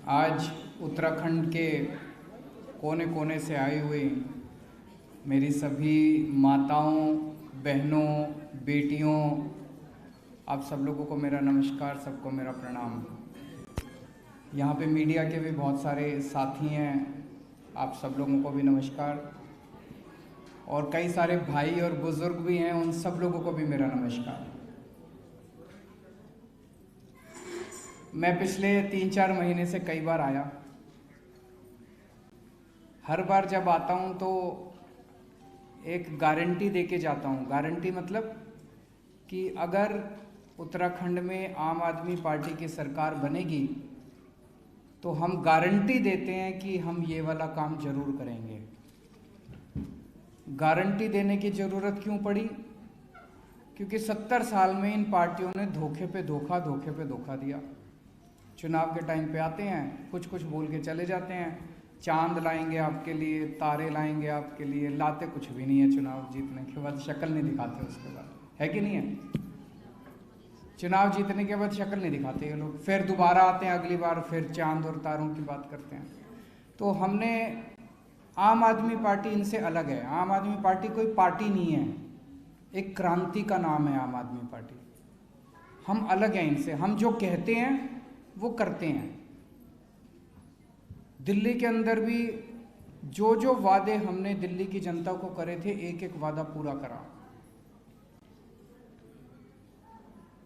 आज उत्तराखंड के कोने कोने से आई हुई मेरी सभी माताओं, बहनों, बेटियों, आप सब लोगों को मेरा नमस्कार, सबको मेरा प्रणाम। यहाँ पे मीडिया के भी बहुत सारे साथी हैं, आप सब लोगों को भी नमस्कार। और कई सारे भाई और बुज़ुर्ग भी हैं, उन सब लोगों को भी मेरा नमस्कार। मैं पिछले 3-4 महीने से कई बार आया। हर बार जब आता हूँ तो एक गारंटी दे के जाता हूँ। गारंटी मतलब कि अगर उत्तराखंड में आम आदमी पार्टी की सरकार बनेगी तो हम गारंटी देते हैं कि हम ये वाला काम जरूर करेंगे। गारंटी देने की ज़रूरत क्यों पड़ी? क्योंकि 70 साल में इन पार्टियों ने धोखे पे धोखा दिया। चुनाव के टाइम पे आते हैं, कुछ कुछ बोल के चले जाते हैं, चांद लाएंगे आपके लिए, तारे लाएंगे आपके लिए, लाते कुछ भी नहीं है। चुनाव जीतने के बाद शक्ल नहीं दिखाते, उसके बाद है कि नहीं है? चुनाव जीतने के बाद शक्ल नहीं दिखाते ये लोग, फिर दोबारा आते हैं अगली बार, फिर चांद और तारों की बात करते हैं। तो हमने, आम आदमी पार्टी इनसे अलग है। आम आदमी पार्टी कोई पार्टी नहीं है, एक क्रांति का नाम है आम आदमी पार्टी। हम अलग हैं इनसे, हम जो कहते हैं वो करते हैं। दिल्ली के अंदर भी जो जो वादे हमने दिल्ली की जनता को करे थे, एक एक वादा पूरा करा।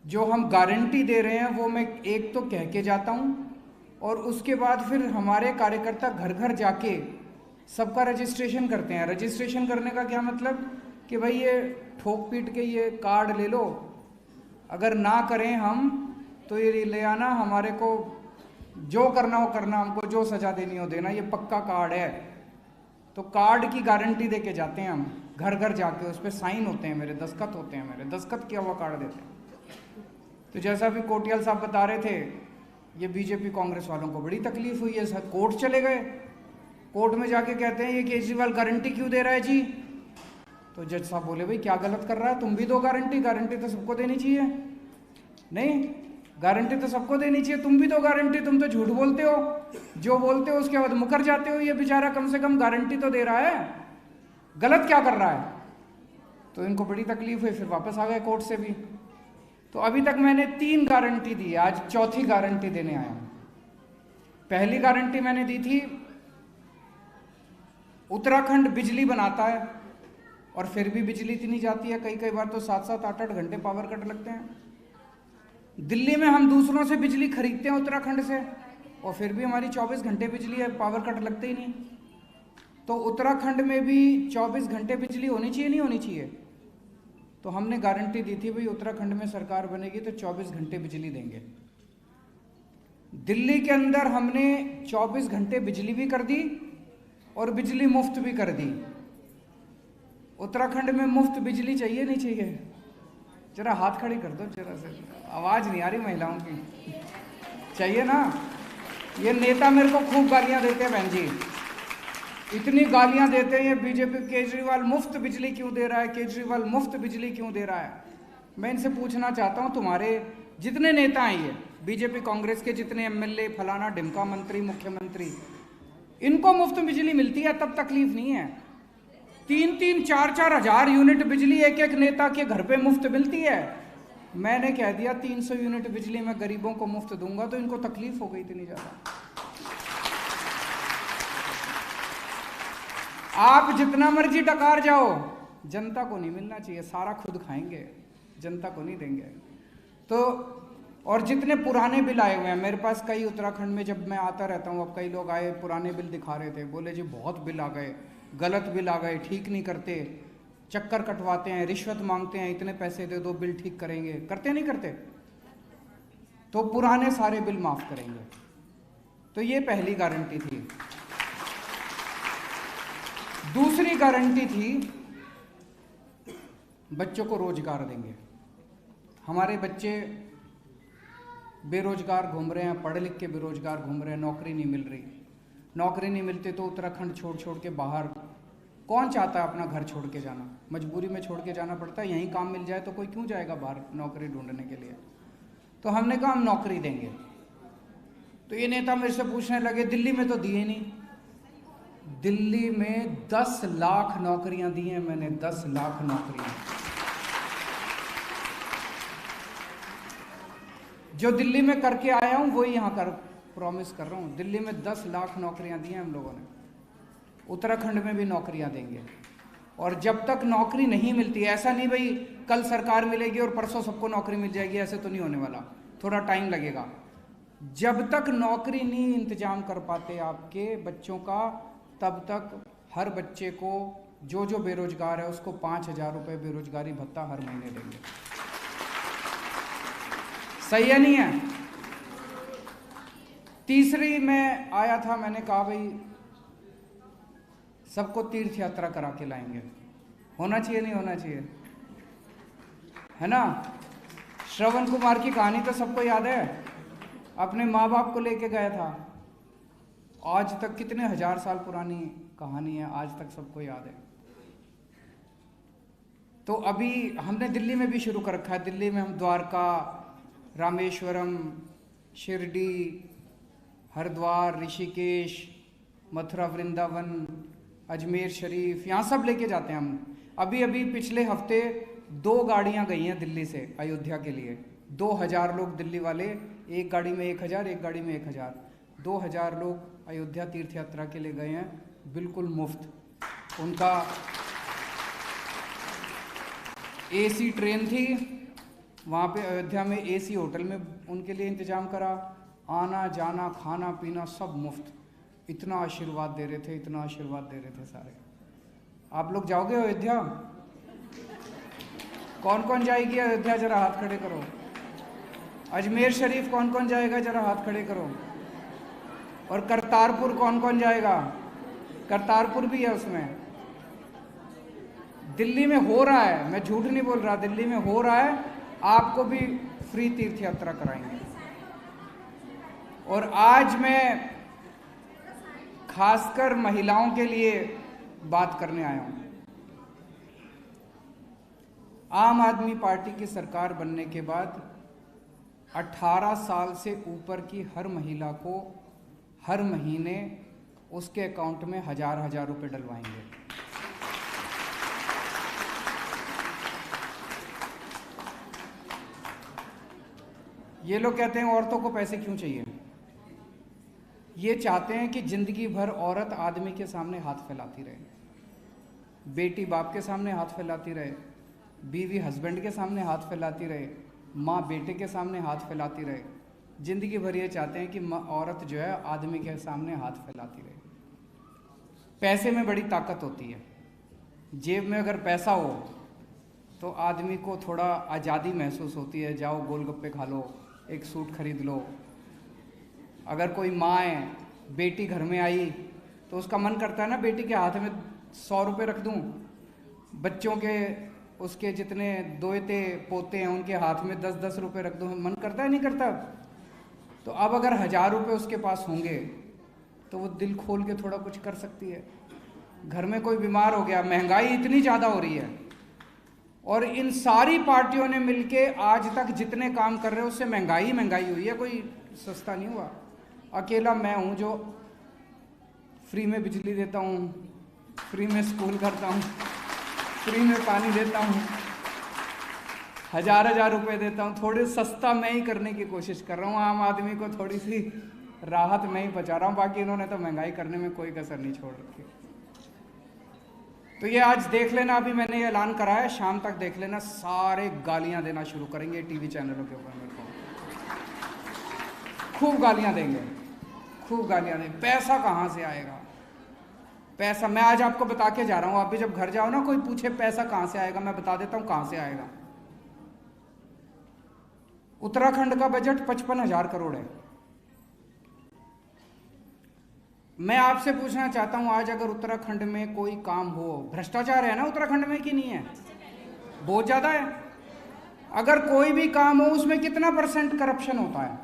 जो हम गारंटी दे रहे हैं वो मैं एक तो कह के जाता हूं, और उसके बाद फिर हमारे कार्यकर्ता घर घर जाके सबका रजिस्ट्रेशन करते हैं। रजिस्ट्रेशन करने का क्या मतलब कि भाई ये ठोक पीट के ये कार्ड ले लो, अगर ना करें हम तो ये ले आना, हमारे को जो करना हो करना, हमको जो सजा देनी हो देना, ये पक्का कार्ड है। तो कार्ड की गारंटी दे के जाते हैं हम घर घर जाके, उस पर साइन होते हैं मेरे, दस्तखत होते हैं मेरे, दस्तखत किया हुआ कार्ड देते हैं। तो जैसा भी कोटियाल साहब बता रहे थे, ये बीजेपी कांग्रेस वालों को बड़ी तकलीफ हुई है, सर कोर्ट चले गए, कोर्ट में जाके कहते हैं ये केजरीवाल गारंटी क्यों दे रहा है जी? तो जज साहब बोले भाई क्या गलत कर रहा है, तुम भी दो गारंटी, गारंटी तो सबको देनी चाहिए। नहीं, गारंटी तो सबको देनी चाहिए, तुम भी दो गारंटी, तुम तो झूठ बोलते हो, जो बोलते हो उसके बाद मुकर जाते हो। ये बेचारा कम से कम गारंटी तो दे रहा है, गलत क्या कर रहा है? तो इनको बड़ी तकलीफ हुई, फिर वापस आ गए कोर्ट से भी। तो अभी तक मैंने 3 गारंटी दी, आज चौथी गारंटी देने आया हूं। पहली गारंटी मैंने दी थी, उत्तराखंड बिजली बनाता है और फिर भी बिजली इतनी जाती है, कई कई बार तो 7-7, 8-8 घंटे पावर कट लगते हैं। दिल्ली में हम दूसरों से बिजली खरीदते हैं उत्तराखंड से, और फिर भी हमारी 24 घंटे बिजली है, पावर कट लगते ही नहीं। तो उत्तराखंड में भी 24 घंटे बिजली होनी चाहिए, नहीं होनी चाहिए? तो हमने गारंटी दी थी भाई उत्तराखंड में सरकार बनेगी तो 24 घंटे बिजली देंगे। दिल्ली के अंदर हमने 24 घंटे बिजली भी कर दी और बिजली मुफ्त भी कर दी। उत्तराखंड में मुफ्त बिजली चाहिए नहीं चाहिए? जरा हाथ खड़ी कर दो, जरा से आवाज नहीं आ रही महिलाओं की, चाहिए ना? ये नेता मेरे को खूब गालियां देते हैं बहन जी, इतनी गालियां देते हैं ये बीजेपी, केजरीवाल मुफ्त बिजली क्यों दे रहा है, केजरीवाल मुफ्त बिजली क्यों दे रहा है। मैं इनसे पूछना चाहता हूं, तुम्हारे जितने नेता हैं ये बीजेपी कांग्रेस के, जितने एमएलए, फलाना ढिमका मंत्री, मुख्यमंत्री, इनको मुफ्त बिजली मिलती है तब तकलीफ नहीं है। 3-3, 4-4 हजार यूनिट बिजली एक एक नेता के घर पे मुफ्त मिलती है। मैंने कह दिया 300 यूनिट बिजली मैं गरीबों को मुफ्त दूंगा, तो इनको तकलीफ हो गई इतनी ज्यादा। आप जितना मर्जी डकार जाओ, जनता को नहीं मिलना चाहिए, सारा खुद खाएंगे, जनता को नहीं देंगे। तो और जितने पुराने बिल आए हुए हैं मेरे पास, कई उत्तराखंड में जब मैं आता रहता हूँ, अब कई लोग आए पुराने बिल दिखा रहे थे, बोले जी बहुत बिल आ गए, गलत बिल आ गए, ठीक नहीं करते, चक्कर कटवाते हैं, रिश्वत मांगते हैं, इतने पैसे दे दो बिल ठीक करेंगे, करते नहीं करते? तो पुराने सारे बिल माफ करेंगे। तो ये पहली गारंटी थी। दूसरी गारंटी थी, बच्चों को रोजगार देंगे। हमारे बच्चे बेरोजगार घूम रहे हैं, पढ़ लिख के बेरोजगार घूम रहे हैं, नौकरी नहीं मिल रही। नौकरी नहीं मिलती तो उत्तराखंड छोड़ छोड़ के बाहर, कौन चाहता है अपना घर छोड़ के जाना? मजबूरी में छोड़ के जाना पड़ता है। यहीं काम मिल जाए तो कोई क्यों जाएगा बाहर नौकरी ढूंढने के लिए? तो हमने कहा हम नौकरी देंगे। तो तो ये नेता मेरे से पूछने लगे दिल्ली में तो दिए नहीं। दिल्ली में 10 लाख नौकरियां दी हैं मैंने, 10 लाख नौकरियां। जो दिल्ली में करके आया हूं वही यहां कर प्रॉमिस कर रहा हूं। दिल्ली में 10 लाख नौकरियां दी हैं हम लोगों ने, उत्तराखंड में भी नौकरियां देंगे। और जब तक नौकरी नहीं मिलती, ऐसा नहीं भाई कल सरकार मिलेगी और परसों सबको नौकरी मिल जाएगी, ऐसे तो नहीं होने वाला, थोड़ा टाइम लगेगा। जब तक नौकरी नहीं इंतजाम कर पाते आपके बच्चों का, तब तक हर बच्चे को जो जो बेरोजगार है उसको 5,000 रुपये बेरोजगारी भत्ता हर महीने देंगे। सही है नहीं है? तीसरी में आया था, मैंने कहा भाई सबको तीर्थ यात्रा करा के लाएंगे। होना चाहिए नहीं होना चाहिए, है ना? श्रवण कुमार की कहानी तो सबको याद है, अपने माँ बाप को लेके गया था। आज तक कितने 1000 साल पुरानी कहानी है, आज तक सबको याद है। तो अभी हमने दिल्ली में भी शुरू कर रखा है। दिल्ली में हम द्वारका, रामेश्वरम, शिरडी, हरिद्वार, ऋषिकेश, मथुरा, वृंदावन, अजमेर शरीफ, यहाँ सब लेके जाते हैं हम। अभी अभी पिछले हफ्ते 2 गाड़ियाँ गई हैं दिल्ली से अयोध्या के लिए। 2000 लोग दिल्ली वाले, एक गाड़ी में 1000, एक गाड़ी में 1000, 2000 लोग अयोध्या तीर्थ यात्रा के लिए गए हैं, बिल्कुल मुफ्त। उनका एसी ट्रेन थी, वहाँ पे अयोध्या में एसी होटल में उनके लिए इंतजाम करा, आना जाना खाना पीना सब मुफ्त। इतना आशीर्वाद दे रहे थे, इतना आशीर्वाद दे रहे थे सारे। आप लोग जाओगे अयोध्या? कौन कौन जाएगी अयोध्या, जरा हाथ खड़े करो। अजमेर शरीफ कौन कौन जाएगा, जरा हाथ खड़े करो। और करतारपुर कौन कौन जाएगा? करतारपुर भी है उसमें। दिल्ली में हो रहा है, मैं झूठ नहीं बोल रहा, दिल्ली में हो रहा है। आपको भी फ्री तीर्थ यात्रा कराएंगे। और आज मैं खासकर महिलाओं के लिए बात करने आया हूं। आम आदमी पार्टी की सरकार बनने के बाद 18 साल से ऊपर की हर महिला को हर महीने उसके अकाउंट में 1000 रुपए डलवाएंगे। ये लोग कहते हैं औरतों को पैसे क्यों चाहिए? ये चाहते हैं कि जिंदगी भर औरत आदमी के सामने हाथ फैलाती रहे, बेटी बाप के सामने हाथ फैलाती रहे, बीवी हस्बैंड के सामने हाथ फैलाती रहे, माँ बेटे के सामने हाथ फैलाती रहे। जिंदगी भर ये चाहते हैं कि औरत जो है आदमी के सामने हाथ फैलाती रहे। पैसे में बड़ी ताकत होती है। जेब में अगर पैसा हो तो आदमी को थोड़ा आज़ादी महसूस होती है। जाओ गोलगप्पे खा लो, एक सूट खरीद लो। अगर कोई माँ है, बेटी घर में आई तो उसका मन करता है ना बेटी के हाथ में 100 रुपये रख दूँ, बच्चों के उसके जितने दोते पोते हैं उनके हाथ में 10-10 रुपये रख दूँ, मन करता है नहीं करता? तो अब अगर 1000 रुपये उसके पास होंगे तो वो दिल खोल के थोड़ा कुछ कर सकती है। घर में कोई बीमार हो गया, महंगाई इतनी ज़्यादा हो रही है, और इन सारी पार्टियों ने मिलके आज तक जितने काम कर रहे हैं उससे महंगाई हुई है, कोई सस्ता नहीं हुआ। अकेला मैं हूँ जो फ्री में बिजली देता हूँ, फ्री में स्कूल करता हूँ, फ्री में पानी देता हूँ, 1000 रुपए देता हूँ। थोड़े सस्ता मैं ही करने की कोशिश कर रहा हूँ, आम आदमी को थोड़ी सी राहत मैं ही बचा रहा हूँ। बाकी इन्होंने तो महंगाई करने में कोई कसर नहीं छोड़ रखी। तो ये आज देख लेना, अभी मैंने ये ऐलान करा है, शाम तक देख लेना, सारे गालियाँ देना शुरू करेंगे टीवी चैनलों के ऊपर। मेरे को खूब गालियाँ देंगे, खूब गालियाँ देंगे। पैसा कहाँ से आएगा? पैसा मैं आज आपको बता के जा रहा हूँ। आप भी जब घर जाओ ना, कोई पूछे पैसा कहाँ से आएगा, मैं बता देता हूँ कहाँ से आएगा। उत्तराखंड का बजट 55,000 करोड़ है। मैं आपसे पूछना चाहता हूं, आज अगर उत्तराखंड में कोई काम हो, भ्रष्टाचार है ना उत्तराखंड में कि नहीं है? बहुत ज्यादा है। अगर कोई भी काम हो उसमें कितना % करप्शन होता है?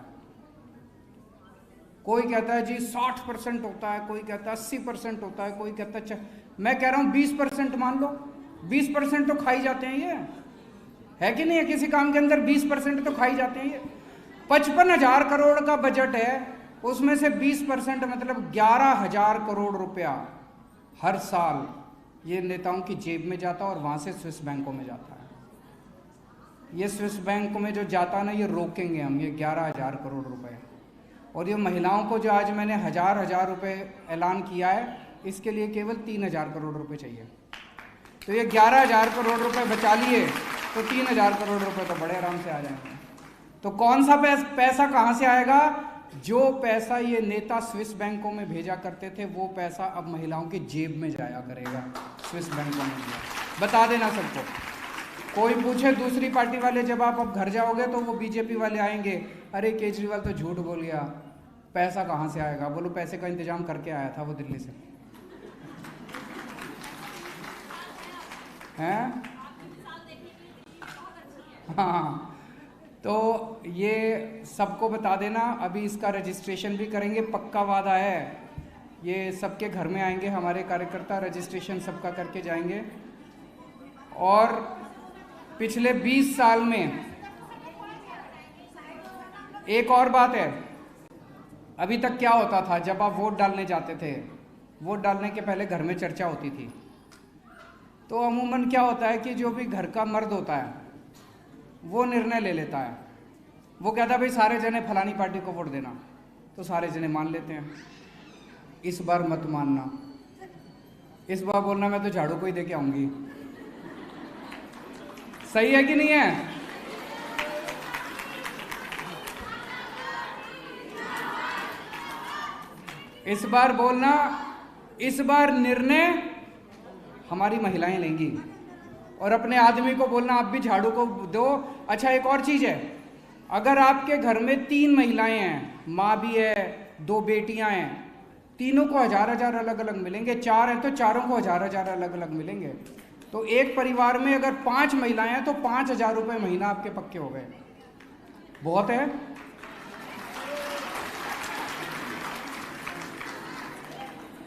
कोई कहता है जी 60% होता है, कोई कहता है 80% होता है, कोई कहता है मैं कह रहा हूं 20% मान लो। 20% तो खाई जाते हैं, ये है कि नहीं है? किसी काम के अंदर 20% तो खाई जाते हैं। ये 55,000 करोड़ का बजट है उसमें से 20% मतलब 11,000 करोड़ रुपया हर साल ये नेताओं की जेब में जाता है और वहाँ से स्विस बैंकों में जाता है। ये स्विस बैंक में जो जाता ना, ये रोकेंगे हम, ये 11,000 करोड़ रुपए। और ये महिलाओं को जो आज मैंने हजार रुपए ऐलान किया है, इसके लिए केवल 3,000 करोड़ रुपए चाहिए। तो ये 11,000 करोड़ रुपए बचा लिए तो 3,000 करोड़ रुपए तो बड़े आराम से आ जाएंगे। तो कौन सा पैसा कहाँ से आएगा? जो पैसा ये नेता स्विस बैंकों में भेजा करते थे, वो पैसा अब महिलाओं की जेब में जाया करेगा, स्विस बैंकों में। बता देना सबको। कोई पूछे दूसरी पार्टी वाले, जब आप अब घर जाओगे तो वो बीजेपी वाले आएंगे, अरे केजरीवाल तो झूठ बोल गया, पैसा कहाँ से आएगा? बोलो पैसे का इंतजाम करके आया था वो दिल्ली से, हैं? हाँ, तो ये सबको बता देना। अभी इसका रजिस्ट्रेशन भी करेंगे, पक्का वादा है। ये सबके घर में आएंगे हमारे कार्यकर्ता, रजिस्ट्रेशन सबका करके जाएंगे। और पिछले 20 साल में एक और बात है, अभी तक क्या होता था, जब आप वोट डालने जाते थे, वोट डालने के पहले घर में चर्चा होती थी। तो अमूमन क्या होता है कि जो भी घर का मर्द होता है वो निर्णय ले लेता है। वो कहता है भाई सारे जने फलानी पार्टी को वोट देना, तो सारे जने मान लेते हैं। इस बार मत मानना, इस बार बोलना मैं तो झाड़ू को ही दे के आऊंगी। सही है कि नहीं है? इस बार बोलना, इस बार निर्णय हमारी महिलाएं लेंगी। और अपने आदमी को बोलना आप भी झाड़ू को दो। अच्छा, एक और चीज है, अगर आपके घर में 3 महिलाएं हैं, माँ भी है, 2 बेटियां हैं, तीनों को 1,000 अलग अलग मिलेंगे। 4 हैं तो चारों को 1,000 अलग अलग मिलेंगे। तो एक परिवार में अगर 5 महिलाएं हैं तो 5,000 रुपये महीना आपके पक्के हो गए। बहुत है।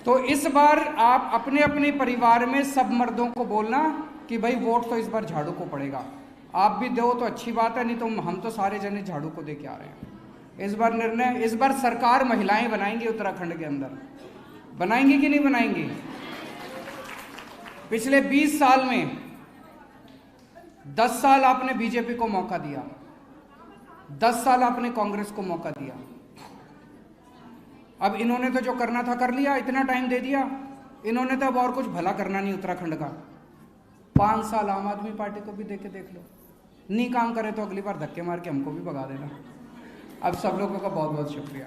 तो इस बार आप अपने अपने परिवार में सब मर्दों को बोलना कि भाई वोट तो इस बार झाड़ू को पड़ेगा। आप भी दो तो अच्छी बात है, नहीं तो हम तो सारे जने झाड़ू को दे के आ रहे हैं। इस बार निर्णय, इस बार सरकार महिलाएं बनाएंगी उत्तराखंड के अंदर। बनाएंगी कि नहीं बनाएंगी? पिछले 20 साल में 10 साल आपने बीजेपी को मौका दिया, 10 साल आपने कांग्रेस को मौका दिया। अब इन्होंने तो जो करना था कर लिया, इतना टाइम दे दिया। इन्होंने तो अब और कुछ भला करना नहीं उत्तराखंड का। 5 साल आम आदमी पार्टी को भी देके देख लो, नहीं काम करे तो अगली बार धक्के मार के हमको भी भगा देना। अब सब लोगों का बहुत बहुत शुक्रिया।